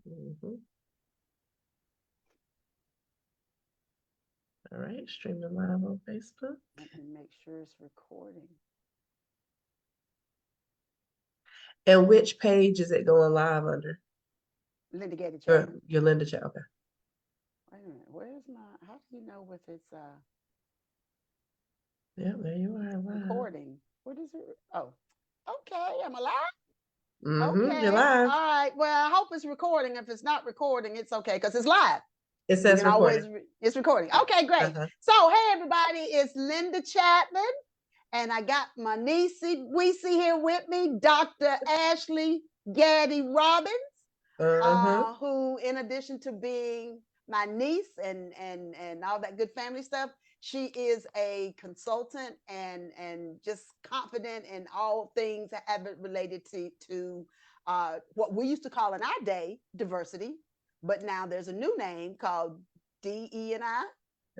Mm-hmm. All right, streaming live on Facebook. Let me make sure it's recording. And which page is it going live under? Linda Gaddy Your, Chapman. your Linda chat. Okay. Wait a minute. Where's my? How do you know if it's Yeah, there you are live. recording? What is it? Oh, okay. I'm alive. Mm-hmm. You're Okay. live. All right. Well, I hope it's recording. If it's not recording, it's okay because it's live. It We says can always, recording. it's recording. Okay, great. Uh-huh. So, hey, everybody, it's Linda Chatmon, and I got my niece, Weesey here with me, Dr. Ashley Gaddy Robbins, Uh-huh. who, in addition to being my niece and all that good family stuff, she is a consultant and just confident in all things that have related to what we used to call in our day diversity, but now there's a new name called DE&I.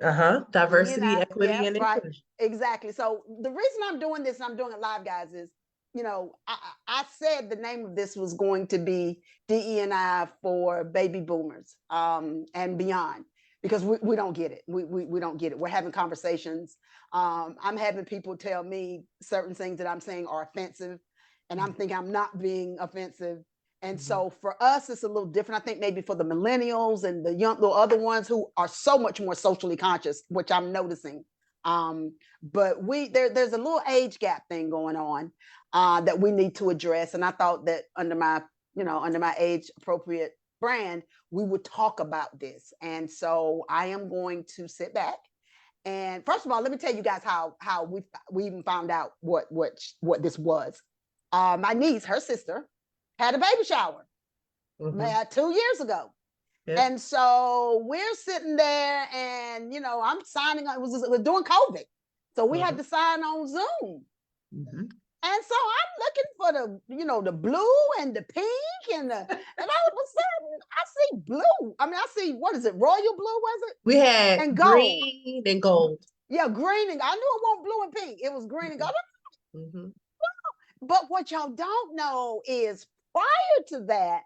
Uh-huh. Diversity, DEI, equity, yeah, and right, inclusion. exactly. So the reason I'm doing this and I'm doing it live, guys, is I said the name of this was going to be DE&I for baby boomers and beyond because we don't get it. We don't get it. We're having conversations. I'm having people tell me certain things that I'm saying are offensive, and I'm thinking I'm not being offensive. And Mm-hmm. so for us, it's a little different. I think maybe for the millennials and the young, the other ones who are so much more socially conscious, which I'm noticing. But there's a little age gap thing going on that we need to address. And I thought that under my age appropriate brand, we would talk about this. And so I am going to sit back. And first of all, let me tell you guys how we even found out what this was. My niece, her sister, had a baby shower Mm-hmm. 2 years ago. Yep. And so we're sitting there and, I'm signing on. It was during COVID. So we had Mm-hmm. to sign on Zoom. Mm-hmm. And so I'm looking for the blue and the pink and all of a sudden I see blue. I mean, I see, what is it? Royal blue, was it? We had And gold. green and gold. Yeah, green. And I knew it wasn't blue and pink. It was green and gold. Mm-hmm. But what y'all don't know is prior to that,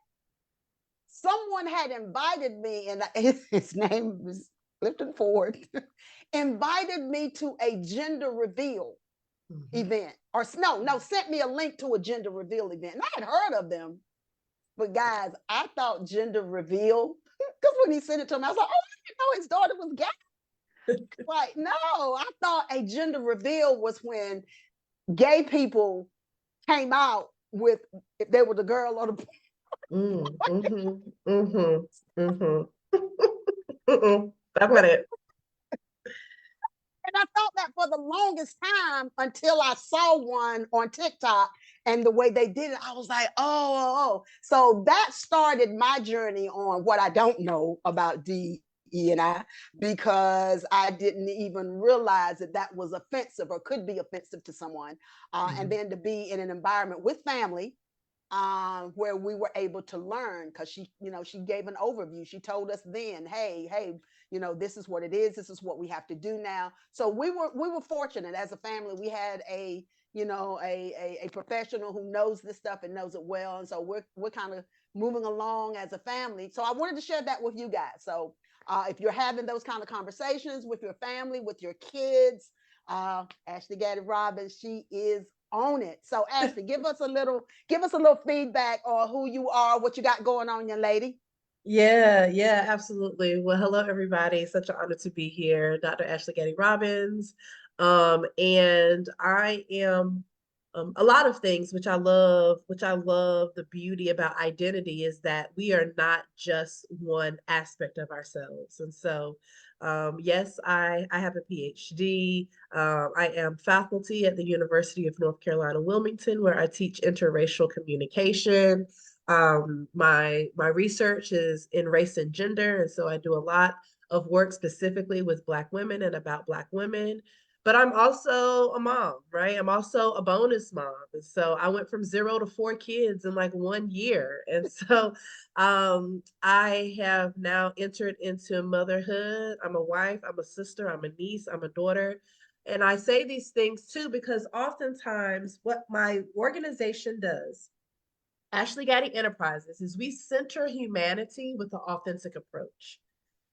someone had invited me, and his name was Clifton Ford, invited me to a gender reveal Mm-hmm. event. Or no, sent me a link to a gender reveal event. And I had heard of them, but guys, I thought gender reveal, because when he sent it to me, I was like, oh, I didn't know his daughter was gay. Like, no, I thought a gender reveal was when gay people came out with, if they were the girl or the Mm-hmm. Mm-hmm. Mm-hmm. Mm-mm. That's not it. And I thought that for the longest time until I saw one on TikTok and the way they did it, I was like, oh. So that started my journey on what I don't know about DE&I because I didn't even realize that that was offensive or could be offensive to someone. And Mm-hmm. then to be in an environment with family where we were able to learn because she gave an overview. She told us then, hey, this is what it is. This is what we have to do now. So we were fortunate as a family. We had a professional who knows this stuff and knows it well. And so we're kind of moving along as a family. So I wanted to share that with you guys. So if you're having those kind of conversations with your family, with your kids, Ashley Gaddy Robbins, she is on it. So Ashley, give us a little feedback on who you are, what you got going on, young lady. Yeah, absolutely. Well, hello everybody. Such an honor to be here. Dr. Ashley Gaddy Robbins. And I am a lot of things which I love the beauty about identity is that we are not just one aspect of ourselves. And so yes, I have a PhD. I am faculty at the University of North Carolina, Wilmington, where I teach interracial communication. My research is in race and gender, and so I do a lot of work specifically with Black women and about Black women. But I'm also a mom, right? I'm also a bonus mom. And so I went from 0 to 4 kids in like 1 year. And so I have now entered into motherhood. I'm a wife, I'm a sister, I'm a niece, I'm a daughter. And I say these things too because oftentimes what my organization does Ashley Gaddy Enterprises is we center humanity with an authentic approach.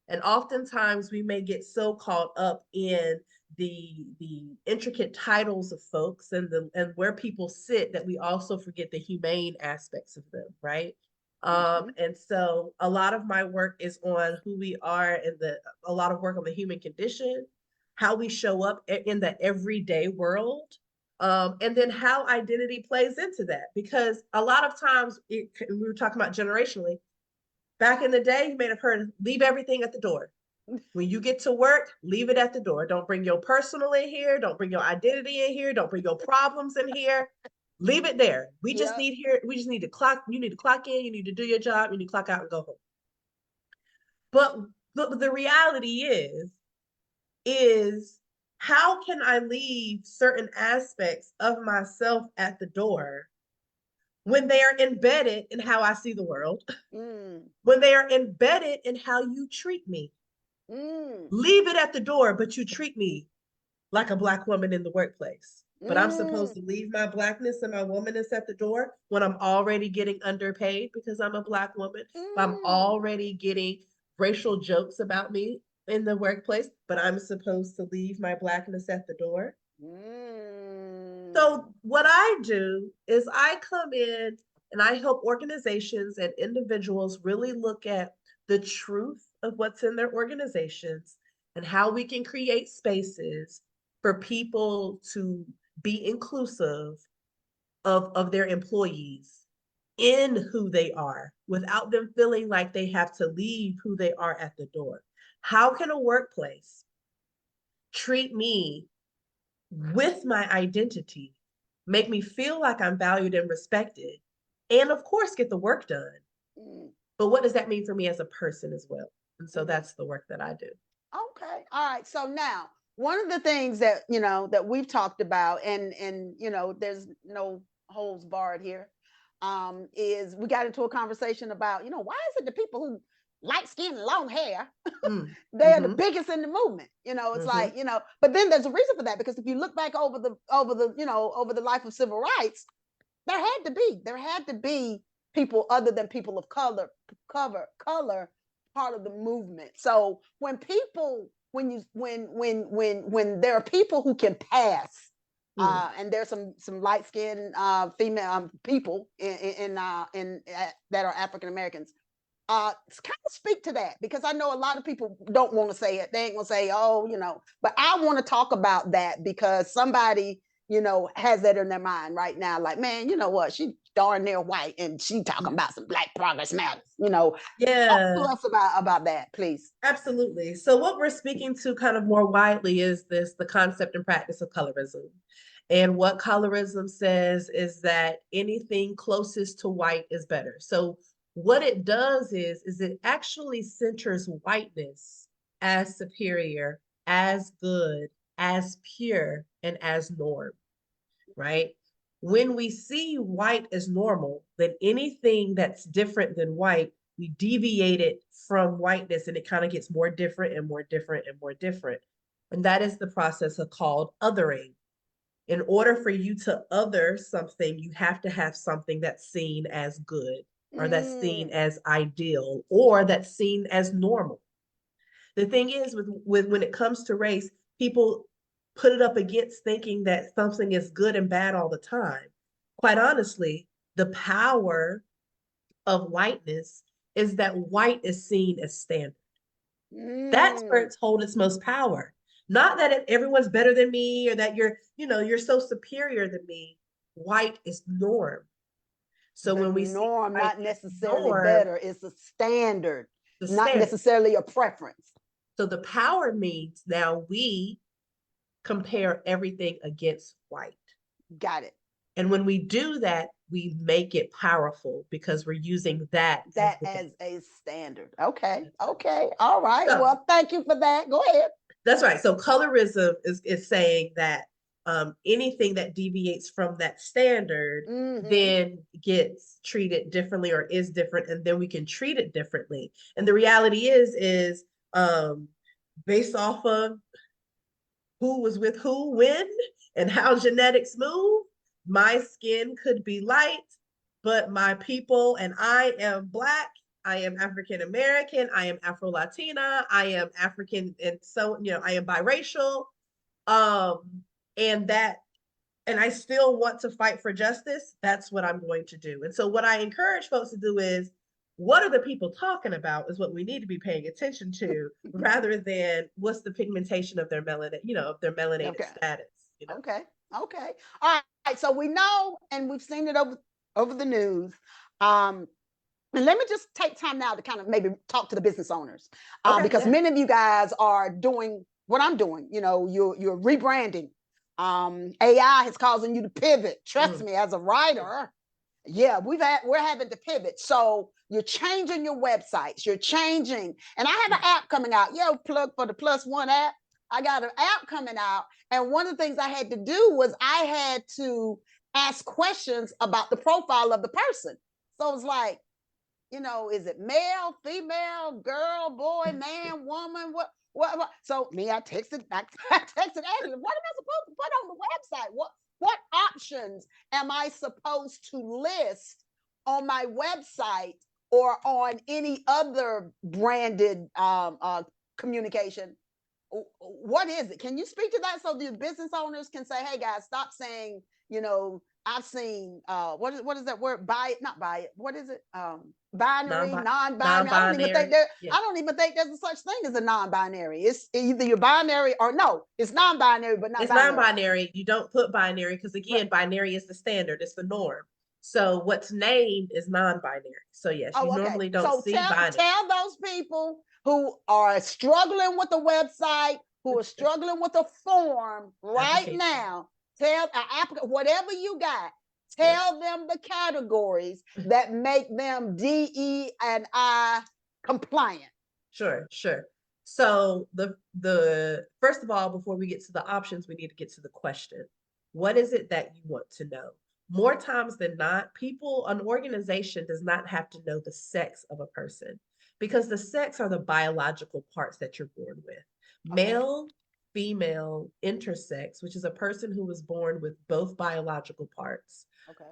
And oftentimes we may get so caught up in the intricate titles of folks and where people sit that we also forget the humane aspects of them, right? And so a lot of my work is on who we are and a lot of work on the human condition, how we show up in the everyday world, and then how identity plays into that. Because a lot of times, we were talking about generationally, back in the day, you may have heard, leave everything at the door. When you get to work, leave it at the door. Don't bring your personal in here. Don't bring your identity in here. Don't bring your problems in here. Leave it there. We just Yep. need here. We just need to clock. You need to clock in. You need to do your job. You need to clock out and go home. But the reality is how can I leave certain aspects of myself at the door when they are embedded in how I see the world, Mm. when they are embedded in how you treat me? Mm. Leave it at the door, but you treat me like a Black woman in the workplace. But I'm supposed Mm. to leave my Blackness and my womanness at the door when I'm already getting underpaid because I'm a Black woman. I'm Mm. already getting racial jokes about me in the workplace, but I'm supposed to leave my Blackness at the door. Mm. So what I do is I come in and I help organizations and individuals really look at the truth of what's in their organizations and how we can create spaces for people to be inclusive of their employees in who they are without them feeling like they have to leave who they are at the door. How can a workplace treat me with my identity, make me feel like I'm valued and respected, and of course, get the work done? Mm. But what does that mean for me as a person as well? And so Mm. that's the work that I do. Okay. All right. So now, one of the things that that we've talked about, and there's no holes barred here, is we got into a conversation about why is it the people who light skin and long hair Mm. they're the Mm-hmm. biggest in the movement. It's Mm-hmm. like but then there's a reason for that, because if you look back over the life of civil rights, there had to be people other than people of color part of the movement. So when there are people who can pass, Mm. and there's some light skinned female people that are African Americans, kind of speak to that, because I know a lot of people don't want to say it. They ain't gonna say, oh, but I want to talk about that because somebody, has that in their mind right now. Like, man, you know what? She darn near white and she talking about some Black progress matters. Talk to Yeah, us about that, please. absolutely. So what we're speaking to kind of more widely is the concept and practice of colorism. And what colorism says is that anything closest to white is better. So what it does is it actually centers whiteness as superior, as good, as pure, and as norm, right? When we see white as normal, then anything that's different than white, we deviate it from whiteness and it kind of gets more different and more different and more different. And that is the process of called othering. In order for you to other something, you have to have something that's seen as good or that's seen Mm. as ideal or that's seen as normal. The thing is with when it comes to race, people put it up against thinking that something is good and bad all the time. Quite honestly, the power of whiteness is that white is seen as standard. That's where Mm. it's hold its most power. Not that everyone's better than me or that you're so superior than me. White is norm. So The when we see norm, white not as necessarily norm, better, is a standard, the not standard. necessarily a preference. So the power means now we compare everything against white. Got it. And when we do that, we make it powerful because we're using that as That the as base. a standard. Okay. That's right. Okay. All right. So Well, thank you for that. Go ahead. that's right. So colorism is saying that anything that deviates from that standard Mm-hmm. then gets treated differently or is different, and then we can treat it differently. And the reality is um, based off of who was with who when and how genetics move, my skin could be light but my people, and I am Black, I am African American, I am Afro Latina, I am African, and so, I am biracial. Um, and that, and I still want to fight for justice. That's what I'm going to do. And so, what I encourage folks to do is, what are the people talking about is what we need to be paying attention to, rather than what's the pigmentation of their melanin, of their melanated Okay. status. Okay. Okay. All right. So we know, and we've seen it over the news. And let me just take time now to kind of maybe talk to the business owners, Okay, because yeah. many of you guys are doing what I'm doing. You're rebranding. AI is causing you to pivot. Trust me, as a writer, yeah, we're having to pivot. So you're changing your websites. You're changing, and I have an app coming out. Yo, plug for the Plus One app. I got an app coming out, and one of the things I had to do was I had to ask questions about the profile of the person. So it's like, is it male, female, girl, boy, man, woman? What? So I texted Ashley, what am I supposed to put on the website? What options am I supposed to list on my website or on any other branded communication? What is it? Can you speak to that so the business owners can say, hey guys, stop saying, I've seen what is that word? Not buy it. What is it? Binary, non-binary. Non-binary. I don't even think there's a such thing as a non-binary. It's either you're binary or no, it's non-binary, but not It's binary. non-binary. You don't put binary because, again, binary is the standard. It's the norm. So what's named is non-binary. So yes, you normally don't see binary. Tell those people who are struggling with the website, who are struggling with a form right now, tell whatever you got, tell them the categories that make them DE&I compliant. Sure. So the first of all, before we get to the options, we need to get to the question. What is it that you want to know? More times than not, an organization does not have to know the sex of a person, because the sex are the biological parts that you're born with. Male, female, intersex, which is a person who was born with both biological parts. Okay.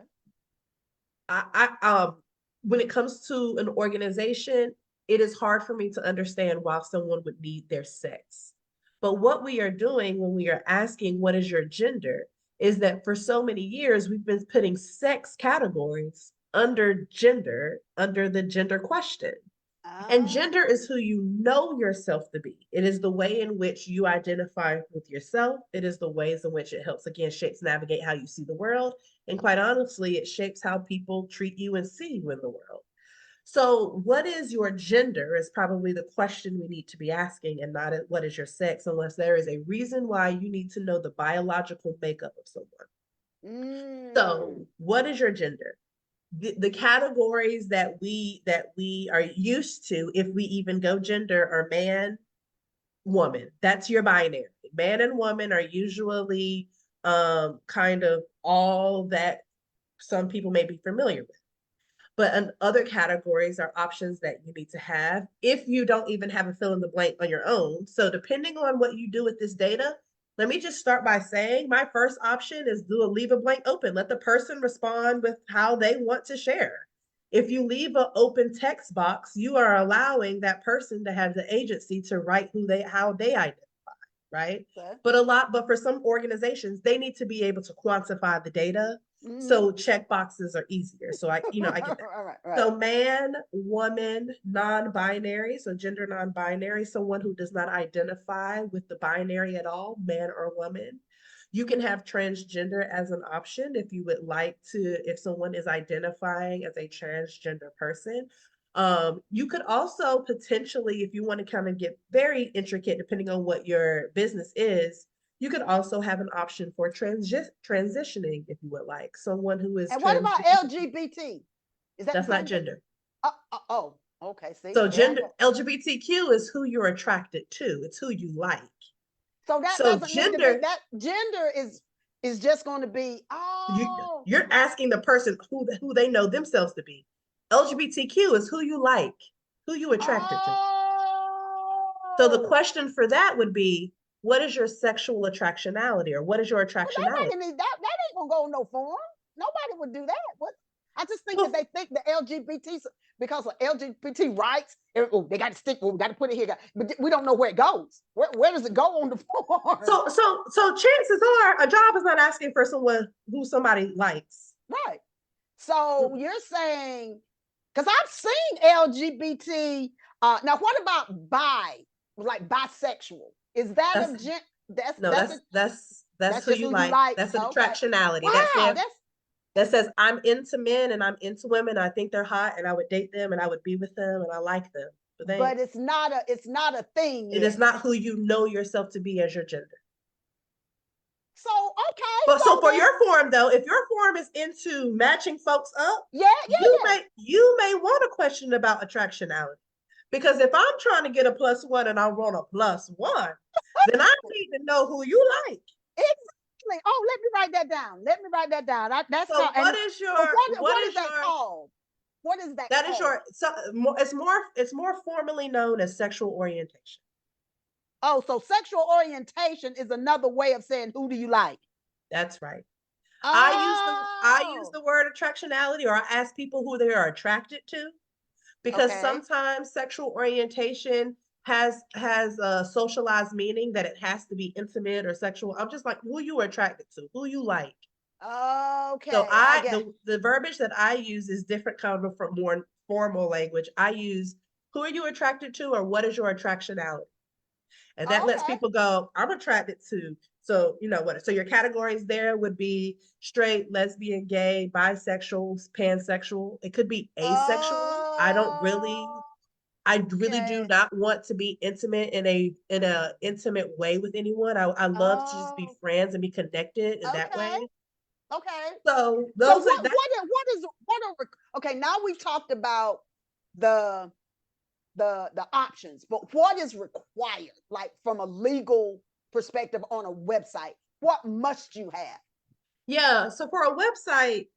When it comes to an organization, it is hard for me to understand why someone would need their sex. But what we are doing when we are asking, what is your gender, is that for so many years, we've been putting sex categories under the gender question. And gender is who you know yourself to be. It is the way in which you identify with yourself. It is the ways in which it helps, again, shapes, navigate how you see the world. And quite honestly, it shapes how people treat you and see you in the world. So what is your gender is probably the question we need to be asking, and not what is your sex, unless there is a reason why you need to know the biological makeup of someone. So what is your gender? The categories that we are used to, if we even go gender, are man, woman. That's your binary. Man and woman are usually kind of all that some people may be familiar with. But other categories are options that you need to have if you don't even have a fill in the blank on your own. So depending on what you do with this data, let me just start by saying my first option is leave a blank open. Let the person respond with how they want to share. If you leave an open text box, you are allowing that person to have the agency to write how they identify, right? Okay. But for some organizations, they need to be able to quantify the data. So check boxes are easier. So I get that. Right. So man, woman, non-binary, so gender non-binary, someone who does not identify with the binary at all, man or woman. You can have transgender as an option if you would like to, if someone is identifying as a transgender person. You could also potentially, if you want to kind of get very intricate, depending on what your business is, you could also have an option for transitioning, if you would like. Someone who is. And what about LGBT? That's not gender. Okay. See, so gender, LGBTQ is who you're attracted to. It's who you like. So that doesn't need to be, that gender is just going to be, you're asking the person who they know themselves to be. LGBTQ is who you like, who you attracted to. So the question for that would be, what is your sexual attractionality, or what is your attractionality? That ain't gonna go on no form. Nobody would do that. What? I just think that Well, they think the LGBT, because of LGBT rights, oh, they got to stick. Well, we got to put it here, but we don't know where it goes. Where does it go on the form? so chances are a job is not asking for someone who somebody likes. Right. So you're saying, because I've seen LGBT. Now, what about like bisexual? Is that That's a gent? no, that's That's who just you who you like. like. That's an Okay. attractionality. Wow. That says I'm into men and I'm into women. I think they're hot and I would date them and I would be with them and I like them. But But it's not a thing it is yet. not who you know yourself to be as your gender. So okay. But so So for then, your form though, if your form is into matching folks up, yeah, yeah, yeah. you may want a question about attractionality. Because if I'm trying to get a +1 and I want a +1, then I need to know who you like. Exactly. Oh, let me write that down. Let me write that down. That's So called. And what what is is that your called? What is that that is called? your so it's more formally known as sexual orientation. Oh, so sexual orientation is another way of saying who do you like? That's right. I use Oh, the word attractionality, or I ask people who they are attracted to, because okay. sometimes sexual orientation has a socialized meaning that it has to be intimate or sexual. I'm just like who you are attracted to, who you like. So Okay, I get. the verbiage that I use is different kind of from more formal language. I use who are you attracted to or what is your attractionality? And that lets Okay. people go, I'm attracted to. So, you know what? So your categories there would be straight, lesbian, gay, bisexual, pansexual. It could be asexual. Oh, I really do okay. not want to be intimate in a intimate way with anyone. I love to just be Oh, friends and be connected in that okay. way. Okay. So So those are that. what are okay, now we've talked about the the options, but what is required, like from a legal perspective on a website? What must you have? Yeah. So for a website,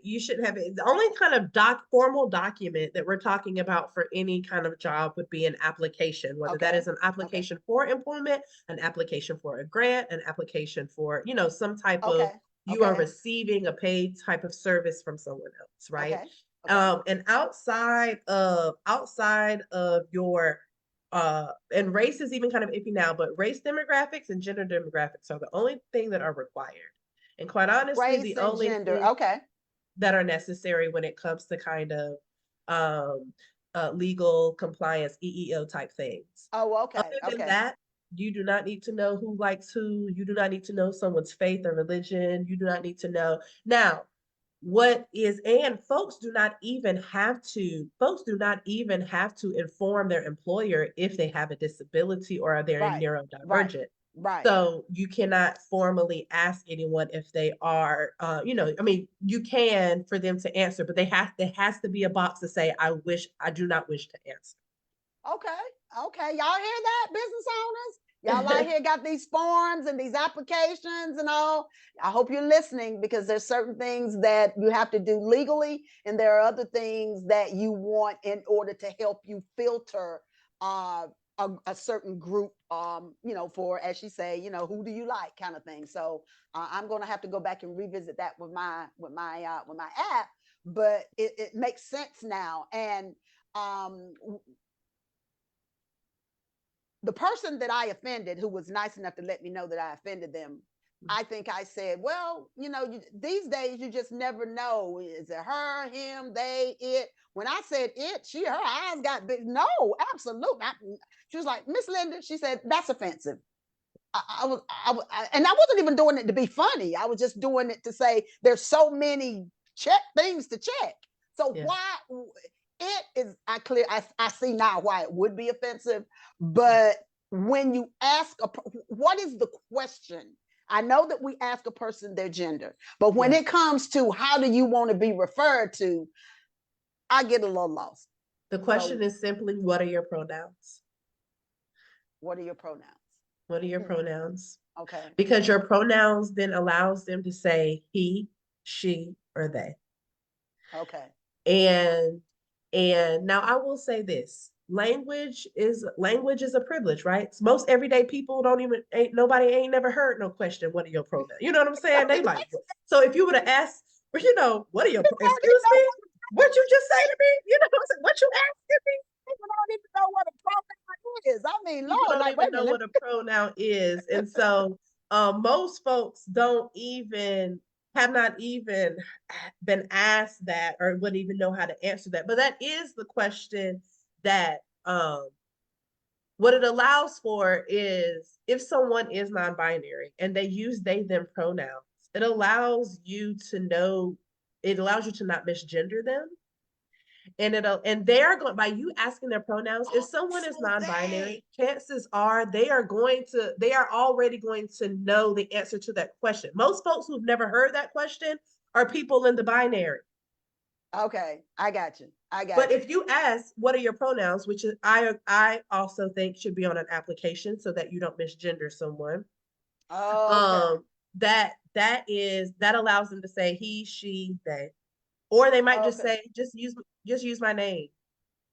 you should have it. The only kind of formal document that we're talking about for any kind of job would be an application, whether that Okay. is an Okay. application for employment, an application for a grant, an application for, you know, some type of Okay. you are Okay. receiving a paid type of service from someone else, right? Okay. Okay. And outside of your and race is even kind of iffy now, but race demographics and gender demographics are the only thing that are required. And quite honestly, Race the and only gender. thing Okay. that are necessary when it comes to kind of um, legal compliance, EEO type things. Oh, Other okay. than Okay. that, you do not need to know who likes who. You do not need to know someone's faith or religion. You do not need to know. Now, and folks do not even have to inform their employer if they have a disability or they're Right. Right. neurodivergent. Right. So you cannot formally ask anyone if they are, I mean, you can for them to answer, but there has to be a box to say, I do not wish to answer. Okay. Okay. Y'all hear that, business owners? Y'all out here got these forms and these applications and all. I hope you're listening, because there's certain things that you have to do legally, and there are other things that you want in order to help you filter uh, a certain group, for, as she say, who do you like, kind of thing. So I'm going to have to go back and revisit that with my app, but it makes sense now. And um, the person that I offended, who was nice enough to let me know that I offended them, I think I said, well, these days you just never know. Is it her, him, they, it? When I said it, her eyes got big. No, absolutely. She was like, Miss Linda, she said, that's offensive. And I wasn't even doing it to be funny. I was just doing it to say there's so many things to check. So Yeah. why it is, I see now why it would be offensive. But when you ask what is the question? I know that we ask a person their gender, but when Yes. it comes to how do you want to be referred to, I get a little lost. The question So is simply, what are your pronouns? what are your pronouns? What are your pronouns? Okay. Because your pronouns then allows them to say he, she, or they. Okay. And now I will say this. Language is a privilege, right? Most everyday people ain't never heard no question, what are your pronouns? You know what I'm saying? They like, so if you would have asked what are your, People don't even excuse know me? What you just say to me? What you asking me? people don't even know what a pronoun is. I mean, People Lord, don't like, even wait a know minute. what a pronoun is. And so most folks don't even, have not even been asked that or wouldn't even know how to answer that. But that is the question that what it allows for is if someone is non-binary and they use they them pronouns, it allows you to know, it allows you to not misgender them. And they are going, by you asking their pronouns, if someone is non-binary, chances are they are already going to know the answer to that question. Most folks who've never heard that question are people in the binary. Okay, I got you. But if you ask, what are your pronouns, which is I also think should be on an application so that you don't misgender someone. Okay. That allows them to say he, she, they. Or they might just Okay. say, just use my name.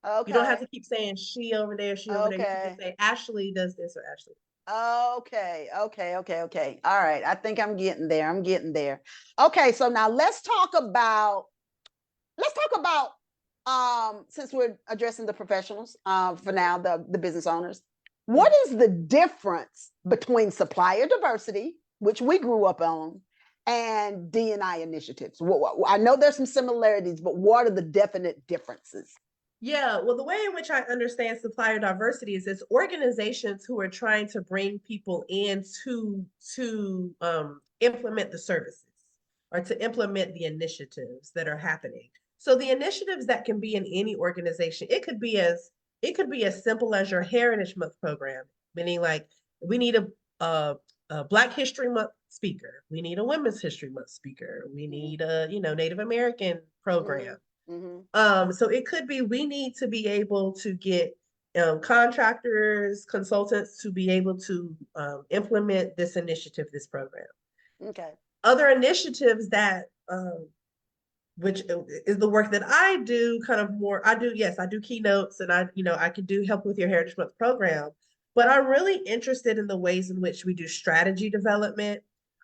You don't have Okay. to keep saying she over there, she over there. You can just Okay. say Ashley does this or Ashley. Okay. Okay. All right. I think I'm getting there. I'm getting there. Okay. So now let's talk about since we're addressing the professionals for now, the business owners. What is the difference between supplier diversity, which we grew up on, and D&I initiatives? I know there's some similarities, but what are the definite differences? Yeah, well, the way in which I understand supplier diversity is it's organizations who are trying to bring people in to implement the services or to implement the initiatives that are happening. So the initiatives that can be in any organization, it could be as simple as your Heritage Month program, meaning like we need a Black History Month speaker, we need a Women's History Month speaker, we need a Native American program. Mm-hmm. So it could be we need to be able to get contractors, consultants to be able to implement this initiative, this program. Okay. Other initiatives that, which is the work that I do, kind of more, yes, I do keynotes and I can do help with your Heritage Month program, but I'm really interested in the ways in which we do strategy development,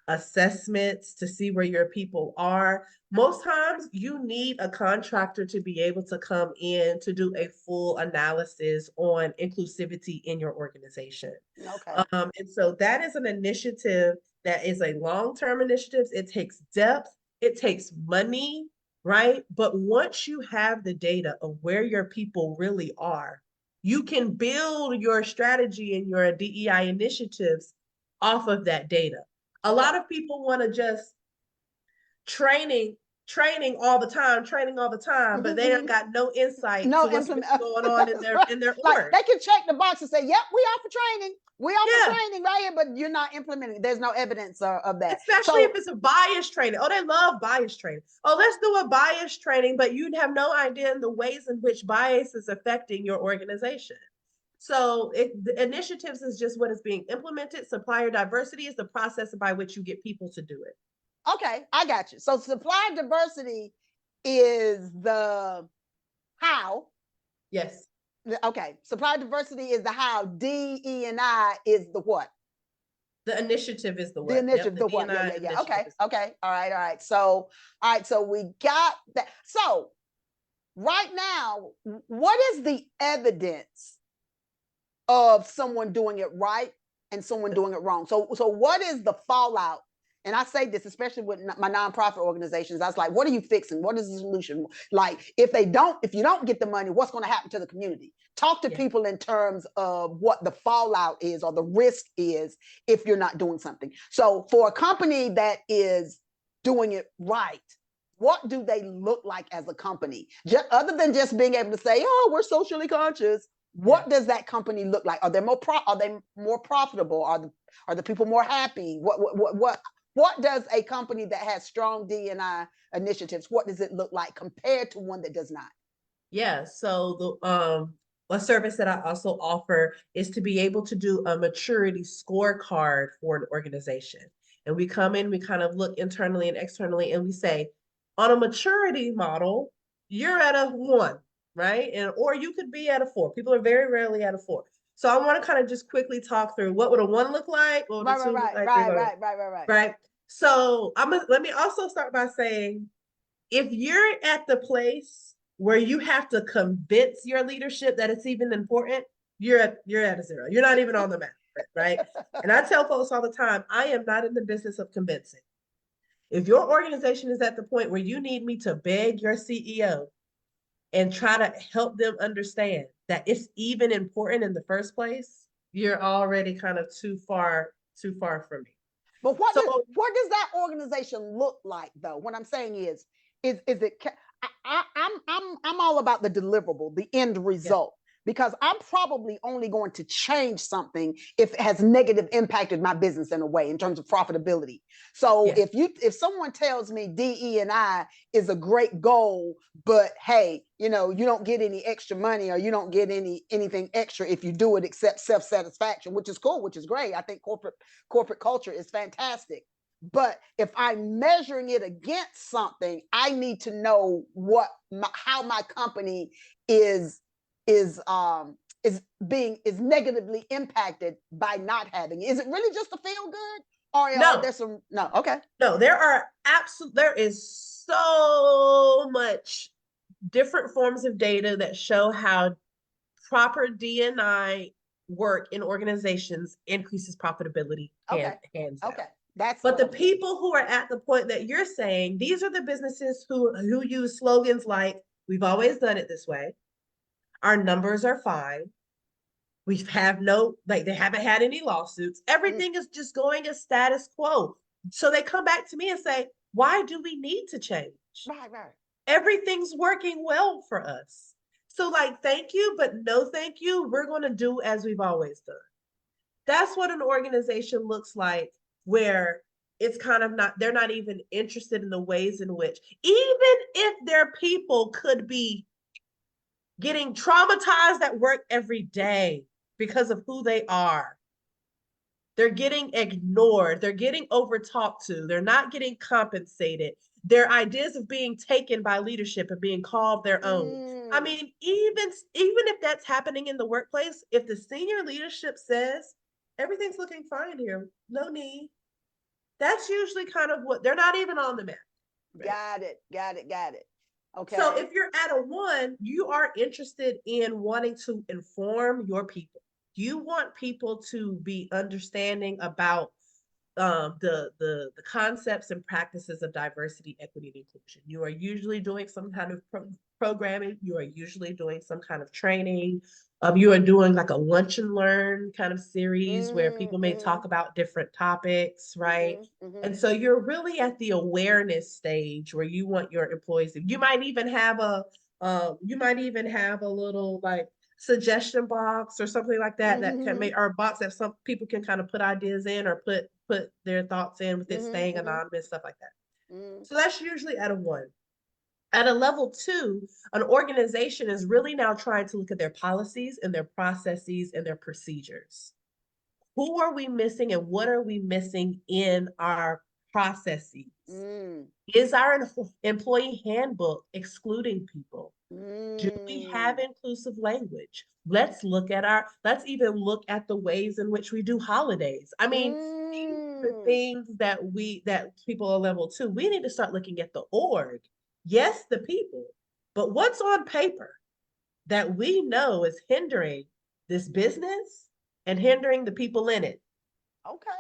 assessments to see where your people are. Most times you need a contractor to be able to come in to do a full analysis on inclusivity in your organization. Okay. And so that is an initiative that is a long-term initiative. It takes depth, it takes money, right? But once you have the data of where your people really are, you can build your strategy and your DEI initiatives off of that data. A Okay. lot of people want to just training, training all the time, but they don't got no insight No to what's implement. really going on in their Like org. they can check the box and say, "Yep, we offer training. We offer Yeah. training right here," but you're not implementing. There's no evidence of that. Especially if So it's a bias training. Oh, they love bias training. Oh, let's do a bias training, but you'd have no idea in the ways in which bias is affecting your organization. So the initiatives is just what is being implemented. Supplier diversity is the process by which you get people to do it. okay, I got you. So supply diversity is the how. Yes. Okay, supply diversity is the how. DE&I is the what. The initiative is the The what. Yep. initiative, The the what? DNI Yeah. initiative Okay, is okay. All right. So we got that. So right now, what is the evidence of someone doing it right and someone doing it wrong? So what is the fallout? And I say this especially with my nonprofit organizations. I was like, what are you fixing? What is the solution? Like, if you don't get the money, what's going to happen to the community? Talk to yeah. people in terms of what the fallout is or the risk is if you're not doing something. So for a company that is doing it right, what do they look like as a company? Other than just being able to say, "Oh, we're socially conscious," Yeah. what does that company look like? Are they more profitable? Are the people more happy? What does a company that has strong D&I initiatives, what does it look like compared to one that does not? Yeah. So the a service that I also offer is to be able to do a maturity scorecard for an organization. And we come in, we kind of look internally and externally, and we say, on a maturity model, you're at a 1, right? And or you could be at a 4. People are very rarely at a 4. So I want to kind of just quickly talk through what would a 1 look like, what would a Right, 2 look like, 3 right, look like, right, right, right, right. right? So let me also start by saying if you're at the place where you have to convince your leadership that it's even important, you're at a zero. You're not even on the map, right? And I tell folks all the time, I am not in the business of convincing. If your organization is at the point where you need me to beg your CEO and try to help them understand that it's even important in the first place, you're already kind of too far from me. But So what does that organization look like though? What I'm saying is it I'm all about the deliverable, the end yeah, result, because I'm probably only going to change something if it has negative impacted my business in a way in terms of profitability. So yeah. if someone tells me DE&I is a great goal, but hey, you don't get any extra money or you don't get anything extra if you do it except self-satisfaction, which is cool, which is great. I think corporate culture is fantastic. But if I'm measuring it against something, I need to know how my company is is um is negatively impacted by not having it. Is it really just to feel good, or are No, there some? No, okay. no, there is so much different forms of data that show how proper D&I work in organizations increases profitability Okay. hands down. Okay. That's But what the I'm saying. people who are at the point that you're saying, these are the businesses who use slogans like, we've always done it this way, our numbers are fine, we have no, like they haven't had any lawsuits, Mm, everything is just going as status quo. So they come back to me and say, why do we need to change? right, right. Everything's working well for us. So, like, thank you, but no thank you. We're going to do as we've always done. That's what an organization looks like, where it's kind of not, they're not even interested in the ways in which, even if their people could be getting traumatized at work every day because of who they are, they're getting ignored, they're getting over talked to, they're not getting compensated, their ideas of being taken by leadership and being called their own. I Mm, mean, even if that's happening in the workplace, if the senior leadership says everything's looking fine here, no need, that's usually kind of what, they're not even on the map, right? got it. Got it. Got it. So Okay. if you're at a one, you are interested in wanting to inform your people. You want people to be understanding about the concepts and practices of diversity, equity, and inclusion. You are usually doing some kind of programming. You are usually doing some kind of training. You are doing like a lunch and learn kind of series where Mm, people may mm-hmm, talk about different topics, right? mm-hmm, mm-hmm, And so you're really at the awareness stage where you want your employees. You might even have a little like suggestion box or something like that that can mm-hmm, make, or a box that some people can kind of put ideas in or put their thoughts in with it mm-hmm, staying mm-hmm, anonymous, stuff like that. mm-hmm. So that's usually at a one. At a level two, an organization is really now trying to look at their policies and their processes and their procedures. Who are we missing and what are we missing in our processes? Mm, Is our employee handbook excluding people? Do we have mm, inclusive language? Let's even look at the ways in which we do holidays. I mean, these are mm. things that people are level two. We need to start looking at the org. Yes, the people, but what's on paper that we know is hindering this business and hindering the people in it. Okay.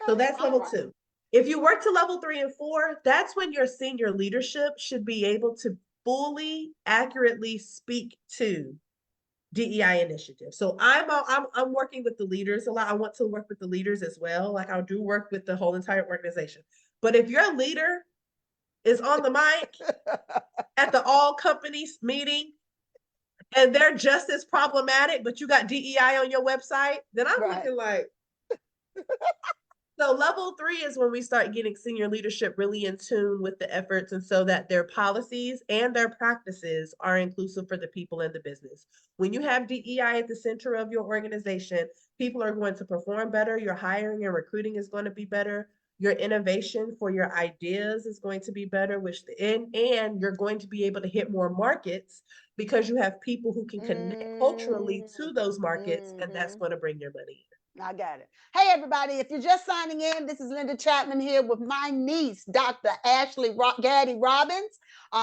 So Okay. that's All level right. two. If you work to level 3 and 4, that's when your senior leadership should be able to fully, accurately speak to DEI initiative. So I'm working with the leaders a lot. I want to work with the leaders as well. Like I do work with the whole entire organization. But if your leader is on the mic at the all companies meeting and they're just as problematic, but you got DEI on your website, then I'm Right. looking like, so level 3 is when we start getting senior leadership really in tune with the efforts and so that their policies and their practices are inclusive for the people in the business. When you have DEI at the center of your organization, people are going to perform better, your hiring and recruiting is going to be better, your innovation for your ideas is going to be better, and you're going to be able to hit more markets because you have people who can connect Mm, culturally to those markets, and that's mm-hmm. going to bring your money I got it. Hey, everybody, if you're just signing in, this is Linda Chatmon here with my niece, Dr. Gaddy Robbins,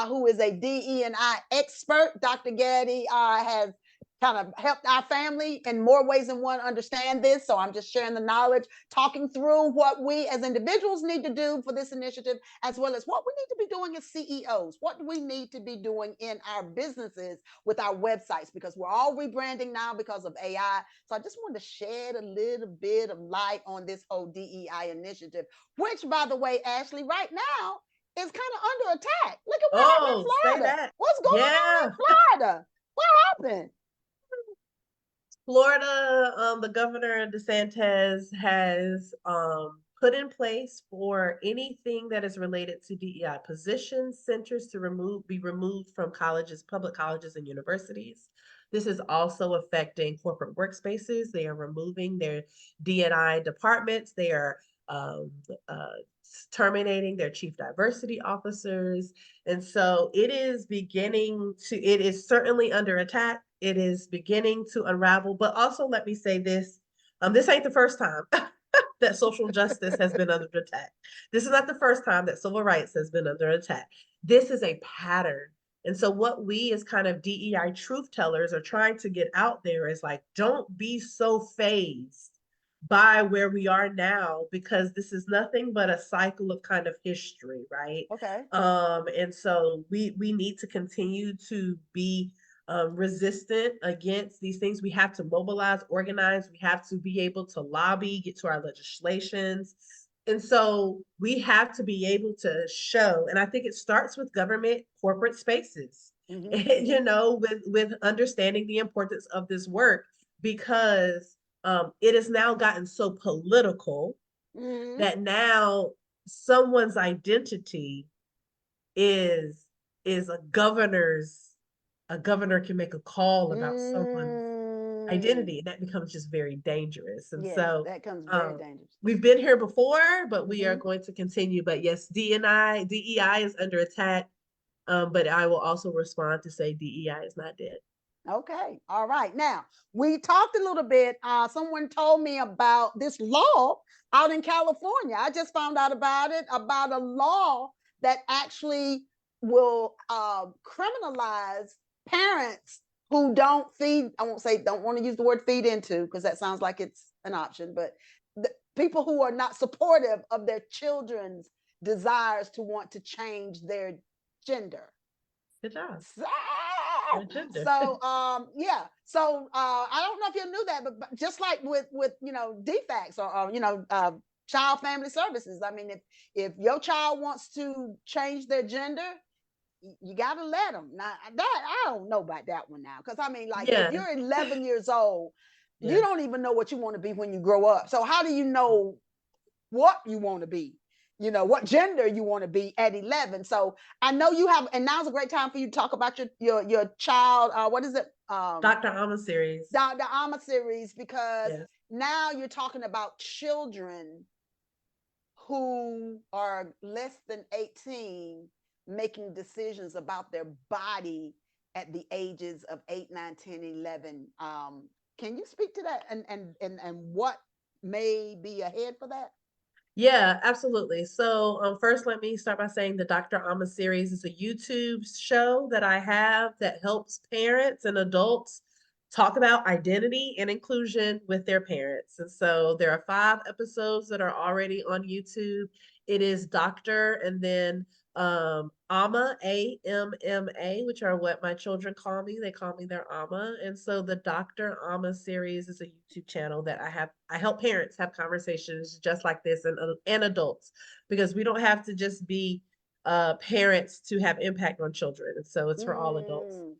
who is a DE&I expert. Dr. Gaddy has kind of helped our family in more ways than one understand this. So I'm just sharing the knowledge, talking through what we as individuals need to do for this initiative, as well as what we need to be doing as CEOs. What do we need to be doing in our businesses with our websites? Because we're all rebranding now because of AI. So I just wanted to shed a little bit of light on this whole DEI initiative, which, by the way, Ashley, right now is kind of under attack. Look at what happened Oh, in say Florida. that. What's going on Yeah. in Florida? What happened? Florida, the governor DeSantis has put in place for anything that is related to DEI positions, centers to be removed from colleges, public colleges and universities. This is also affecting corporate workspaces. They are removing their D&I departments. They are um, uh, terminating their chief diversity officers. And so it is certainly under attack. It is beginning to unravel. But also, let me say this this ain't the first time that social justice has been under attack. This is not the first time that civil rights has been under attack. This is a pattern. And so, what we as kind of DEI truth tellers are trying to get out there is like, don't be so phased by where we are now, because this is nothing but a cycle of kind of history, right? Okay. And so we need to continue to be resistant against these things. We have to mobilize, organize. We have to be able to lobby, get to our legislations. And so we have to be able to show, and I think it starts with government corporate spaces, Mm-hmm, and, mm-hmm, with understanding the importance of this work, because it has now gotten so political mm-hmm, that now someone's identity is a governor can make a call about someone's mm. identity, and that becomes just very dangerous. And Yes, so that comes very dangerous. we've been here before, but we are Mm-hmm. going to continue. But yes, DEI is under attack. But I will also respond to say DEI is not dead. Okay. All right. Now, we talked a little bit. Someone told me about this law out in California. I just found out about it, about a law that actually will criminalize parents who don't feed. I won't say, don't want to use the word feed into, because that sounds like it's an option, but the people who are not supportive of their children's desires to want to change their gender. Good job. So, Good gender. yeah. So I don't know if you knew that, but just like with defects or child family services. I mean, if your child wants to change their gender, you got to let them. Now that I don't know about that one now, because I mean, like if Yeah. you're 11 years old, you Yes. don't even know what you want to be when you grow up. So how do you know what you want to be, what gender you want to be at 11? So I know you have, and now's a great time for you to talk about your child, what is it, Dr. Alma series. the Ama series, because Yes. now you're talking about children who are less than 18 making decisions about their body at the ages of 8, 9, 10, 11. Can you speak to that, and what may be ahead for that? Yeah, absolutely. So, first, let me start by saying the Dr. Amma series is a YouTube show that I have that helps parents and adults talk about identity and inclusion with their parents. And so there are 5 episodes that are already on YouTube. It is Dr. and then Amma, AMMA, which are what my children call me. They call me their Amma. And so the Dr. Amma series is a YouTube channel that I help parents have conversations just like this, and adults, because we don't have to just be parents to have impact on children. And so it's for all adults. Mm,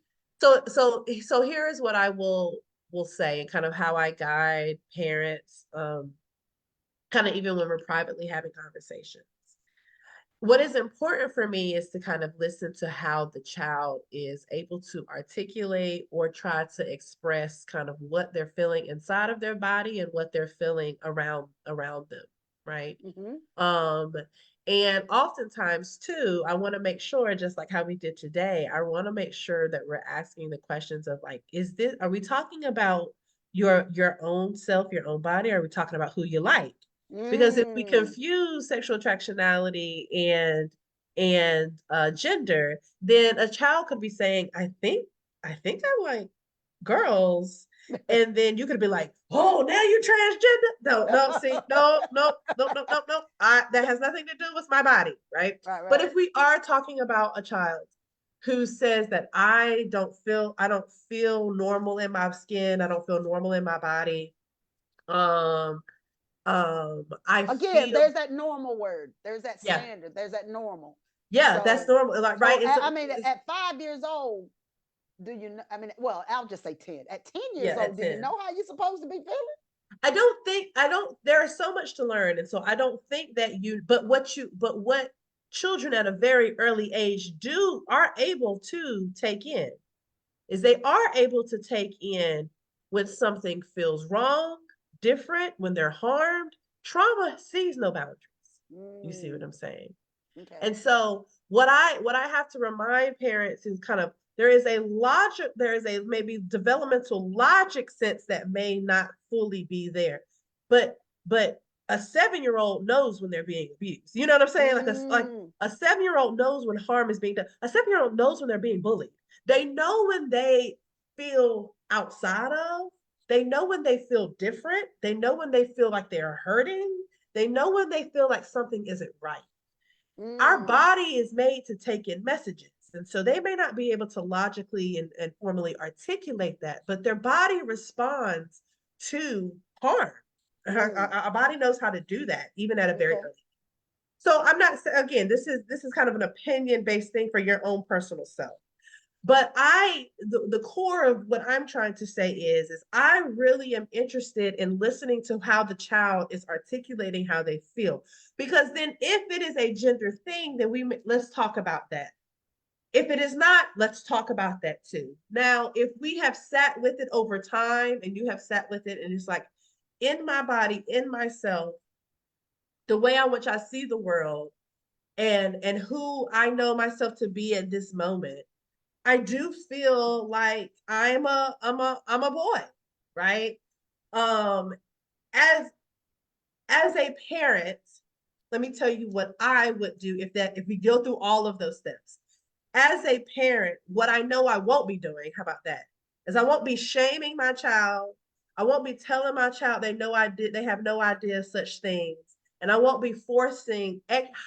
So here is what I will say, and kind of how I guide parents, kind of even when we're privately having conversations. What is important for me is to kind of listen to how the child is able to articulate or try to express kind of what they're feeling inside of their body and what they're feeling around them, right? mm-hmm. Um, and oftentimes too, I want to make sure, just like how we did today, I want to make sure that we're asking the questions of like, are we talking about your own self, your own body? Or are we talking about who you like? Because if we Mm. confuse sexual attractionality and gender, then a child could be saying, I think I like girls. And then you could be like, oh, now you're transgender. No, no, see, no, no, no, no, no, no. That has nothing to do with my body, right? Right, But right. if we are talking about a child who says that I don't feel normal in my skin, I don't feel normal in my body. Um, I Again, feel, there's that normal word. There's that yeah, standard. There's that normal. yeah, that's So, normal, like, right? I mean, at 5 years old, do you know? I mean, well, I'll just say 10. At 10 Yeah, years at old, do you 10. know how you're supposed to be feeling? I don't, there is so much to learn. And so I don't think that but what children at a very early age are able to take in is they are able to take in when something feels wrong, different, when they're harmed. Trauma sees no boundaries. You see what Mm, I'm saying? okay. And so what I have to remind parents is kind of there is a maybe developmental logic sense that may not fully be there. But a 7-year-old knows when they're being abused. You know what I'm saying? Like Mm, a 7-year-old knows when harm is being done. A 7-year-old knows when they're being bullied. They know when they feel outside of, they know when they feel different, they know when they feel like they're hurting, they know when they feel like something isn't right. Our mm, body is made to take in messages. And so they may not be able to logically and formally articulate that, but their body responds to harm. mm. Our body knows how to do that, even at a very Okay. early. So I'm not, again, this is kind of an opinion based thing for your own personal self. But the core of what I'm trying to say is I really am interested in listening to how the child is articulating how they feel. Because then if it is a gender thing, then let's talk about that. If it is not, let's talk about that too. Now, if we have sat with it over time and you have sat with it and it's like in my body, in myself, the way in which I see the world and who I know myself to be at this moment, I do feel like I'm a boy, right? Um, as as a parent, let me tell you what I would do if we go through all of those steps. As a parent, what I know I won't be doing, how about that? Is I won't be shaming my child. I won't be telling my child they have no idea of such things. And I won't be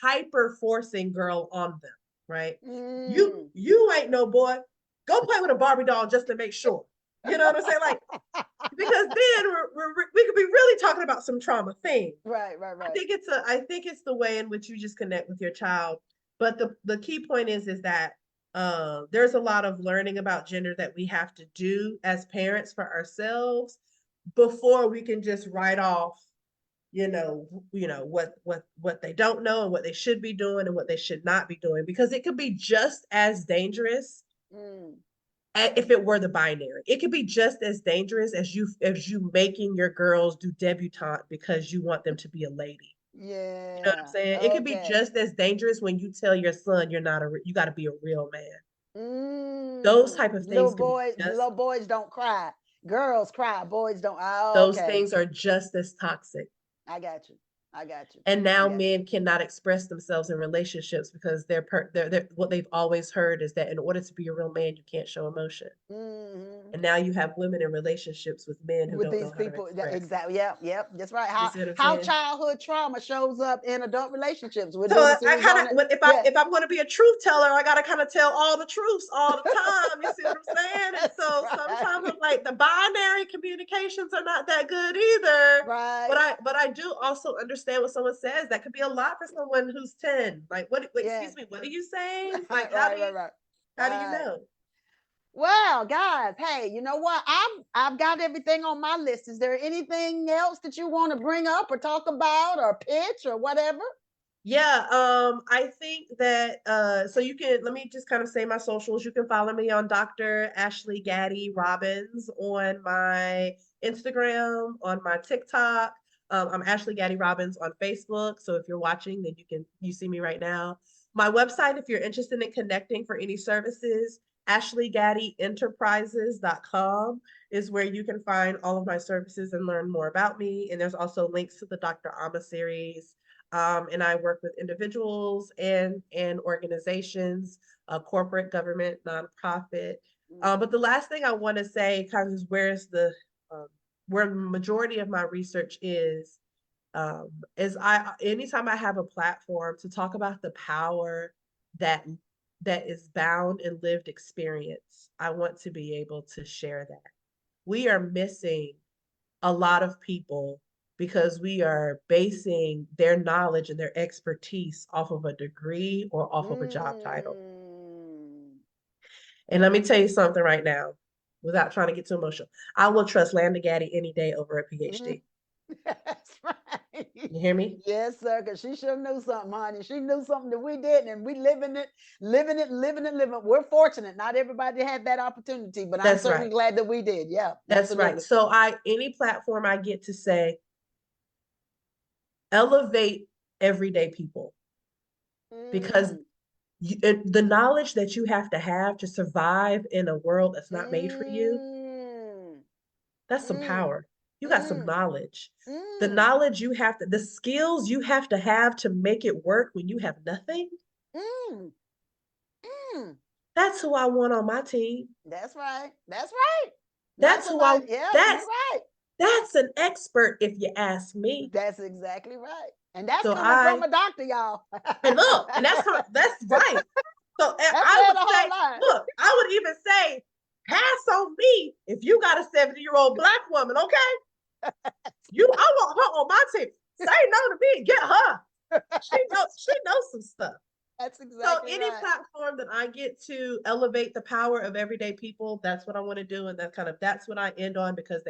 hyper forcing girl on them, right? You Mm. you ain't no boy. Go play with a Barbie doll just to make sure. You know what I'm saying? Like, because then we could be really talking about some trauma things. Right, right, I right. think it's the way in which you just connect with your child. But the key point is that there's a lot of learning about gender that we have to do as parents for ourselves before we can just write off, what they don't know and what they should be doing and what they should not be doing, because it could be just as dangerous Mm. if it were the binary. It could be just as dangerous as you making your girls do debutante because you want them to be a lady. You know what I'm Yeah. saying? It could be Okay. just as dangerous when you tell your son you got to be a real man. Those Mm. type of things could be just Little boys don't cry. Girls cry. Boys don't. Ah, those okay. things are just as toxic. I got you. I got you. And I now got you. men cannot express themselves in relationships because they're what they've always heard is that in order to be a real man, you can't show emotion. Hmm. And now you have women in relationships with men who With don't these know how to people, express. exactly. Yep, yep. That's right. You How see what I'm how saying? childhood trauma shows up in adult relationships. We're So doing a I series kind on of, it. if I Yeah. if I'm going to be a truth teller, I got to kind of tell all the truths all the time. You see what I'm saying? And That's so sometimes right. I'm like, the binary communications are not that good either. But Right. I do also understand what someone says. That could be a lot for someone who's 10. Like, what? Wait, Yeah. excuse me. What are you saying? Like, Right, right, right, right. how do you Right. know? Well, guys, hey, you know what? I've got everything on my list. Is there anything else that you want to bring up or talk about or pitch or whatever? Yeah, I think that so you can let me just kind of say my socials. You can follow me on Dr. Ashley Gaddy Robbins on my Instagram, on my TikTok. I'm Ashley Gaddy Robbins on Facebook. So if you're watching, then you see me right now. My website, if you're interested in connecting for any services, AshleyGaddyEnterprises.com is where you can find all of my services and learn more about me. And there's also links to the Dr. Amma series. And I work with individuals and organizations, corporate, government, nonprofit. But the last thing I want to say kind of is um, where the majority of my research is I anytime I have a platform to talk about the power that that is bound in lived experience, I want to be able to share that. We are missing a lot of people because we are basing their knowledge and their expertise off of a degree or off of a job title. Mm. And let me tell you something right now, without trying to get too emotional. I will trust Landa Gaddy any day over a Mhm. PhD. That's right. You hear me? Yes, sir. Because she sure knew something, honey. She knew something that we didn't, and we living it, living it, living it, living it. We're fortunate. Not everybody had that opportunity, but I'm That's certainly right. glad that we did. Yeah, That's right. absolutely. So any platform I get to say, elevate everyday people because Mm, the knowledge that you have to survive in a world that's not made for you, mm, that's some mm, power. You got some mm, knowledge. The mm, knowledge the skills you have to make it work when you have nothing. mm, mm. That's who I want on my team. That's right. That's right. Not That's who I, somebody. Yeah, you're that's, right. that's an expert if you ask me. That's exactly right. And that's So coming from I, a doctor, y'all. and look, and that's right. So That's I saying would a whole say, lot. look, I would even say, pass on me if you got a 70-year-old Black woman, okay? I want her on my team. Say no to me, get her. She knows some stuff. That's So exactly any right. platform that I get to elevate the power of everyday people, that's what I want to do. And that's what I end on because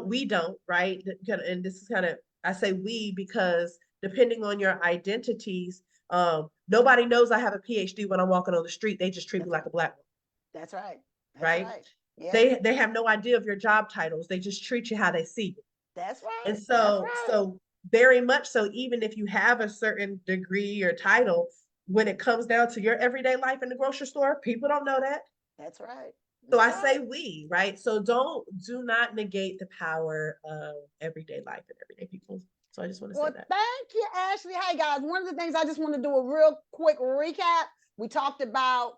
we don't, right? And this is kind of, I say we because depending on your identities, nobody knows I have a PhD when I'm walking on the street. They just treat me That's like right. a Black woman, That's right. That's right? right. Yeah. They have no idea of your job titles. They just treat you how they see you. That's right. And That's so, right. so very much so, even if you have a certain degree or title, when it comes down to your everyday life in the grocery store, people don't know that. That's right. So That's I say right. we, right? So do not negate the power of everyday life and everyday people. So I just want to say Well, that. thank you, Ashley. Hey, guys, one of the things I just want to do a real quick recap. We talked about,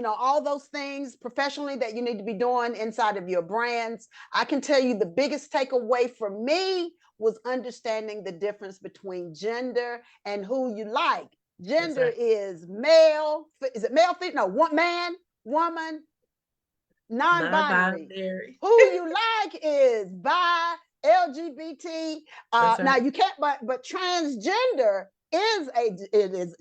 all those things professionally that you need to be doing inside of your brands. I can tell you the biggest takeaway for me was understanding the difference between gender and who you like. That's Gender right. is male. Is it male? No, one man, woman, non-binary. Non-binary. Who you like is bi, LGBT. That's Now right. you can't, but transgender is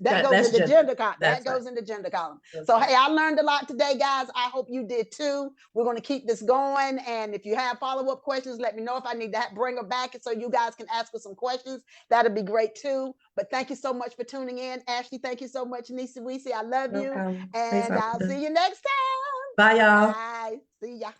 that goes That's into gender. gender that That's right. goes into gender column. That's So right. hey, I learned a lot today, guys. I hope you did too. We're going to keep this going, and if you have follow-up questions, let me know if I need to bring her back so you guys can ask her some questions. That'd be great too. But thank you so much for tuning in, Ashley. Thank you so much, Neice. I love No you, problem. Thanks, and I'll Alda. see you next time. Bye, y'all. Bye. See ya.